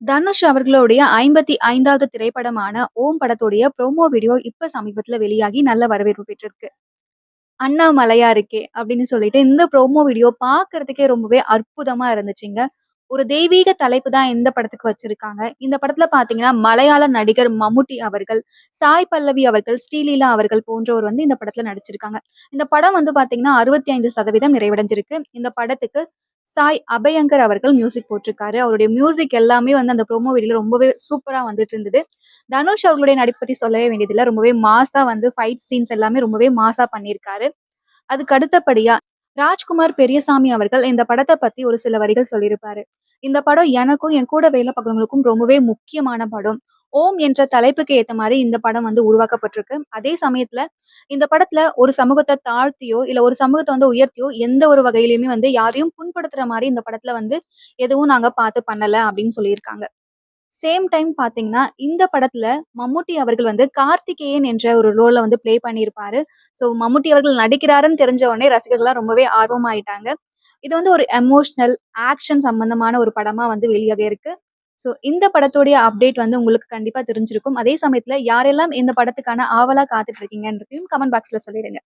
தனுஷ் அவர்களுடைய 55வது திரைப்படமான ஓம் படத்துடைய ப்ரோமோ வீடியோ இப்ப சமீபத்துல வெளியாகி நல்ல வரவேற்பு பெற்றிருக்கு. "அண்ணாமலையா இருக்கே" அப்படின்னு சொல்லிட்டு இந்த ப்ரோமோ வீடியோ பார்க்கறதுக்கே ரொம்பவே அற்புதமா இருந்துச்சுங்க. ஒரு தெய்வீக தலைப்பு தான் இந்த படத்துக்கு வச்சிருக்காங்க. இந்த படத்துல பார்த்தீங்கன்னா, மலையாள நடிகர் மம்முட்டி அவர்கள், சாய் பல்லவி அவர்கள், ஸ்ரீலீலா அவர்கள் போன்றோர் வந்து இந்த படத்துல நடிச்சிருக்காங்க. இந்த படம் வந்து பார்த்தீங்கன்னா, 65% நிறைவடைஞ்சிருக்கு. இந்த படத்துக்கு சாய் அபயங்கர் அவர்கள் மியூசிக் போட்டிருக்காரு. அவருடைய மியூசிக் எல்லாமே வந்து அந்த ப்ரோமோ வீடியோல ரொம்பவே சூப்பரா வந்துட்டு இருந்தது. தனுஷ் அவர்களுடைய நடிப்பு பத்தி சொல்லவே வேண்டியதில்ல. ரொம்பவே மாஸா வந்து ஃபைட் சீன்ஸ் எல்லாமே ரொம்பவே மாஸா பண்ணியிருக்காரு. அதுக்கு அடுத்தபடியா, ராஜ்குமார் பெரியசாமி அவர்கள் இந்த படத்த பத்தி ஒரு சில வரிகள் சொல்லியிருப்பாரு. இந்த படம் எனக்கும், என் கூட வேலை பார்க்கிறவங்களுக்கும் ரொம்பவே முக்கியமான படம். ஓம் என்ற தலைப்புக்கு ஏத்த மாரி இந்த படம் வந்து உருவாக்கப்பட்டிருக்கு. அதே சமயத்துல இந்த படத்துல ஒரு சமூகத்த தாழ்த்தியோ, இல்ல ஒரு சமூகத்த வந்து உயர்த்தியோ எந்த ஒரு வகையிலயுமே வந்து யாரையும் புண்படுத்துற மாரி இந்த படத்துல வந்து எதுவும் நாங்க பார்த்து பண்ணல அப்படின்னு சொல்லியிருக்காங்க. சேம் டைம் பார்த்தீங்கன்னா, இந்த படத்துல மம்முட்டி அவர்கள் வந்து கார்த்திகேயன் என்ற ஒரு ரோல வந்து ப்ளே பண்ணியிருப்பாரு. ஸோ மம்முட்டி அவர்கள் நடிக்கிறாருன்னு தெரிஞ்ச உடனே ரசிகர்கள்லாம் ரொம்பவே ஆர்வமாயிட்டாங்க. இது வந்து ஒரு எமோஷனல், ஆக்ஷன் சம்பந்தமான ஒரு படமா வந்து வெளியாக இருக்கு. ஸோ இந்த படத்துடைய அப்டேட் வந்து உங்களுக்கு கண்டிப்பா தெரிஞ்சிருக்கும். அதே சமயத்துல யாரெல்லாம் இந்த படத்துக்கான ஆவலா காத்துட்டு இருக்கீங்கன்றதையும் கமெண்ட் பாக்ஸ்ல சொல்லிடுங்க.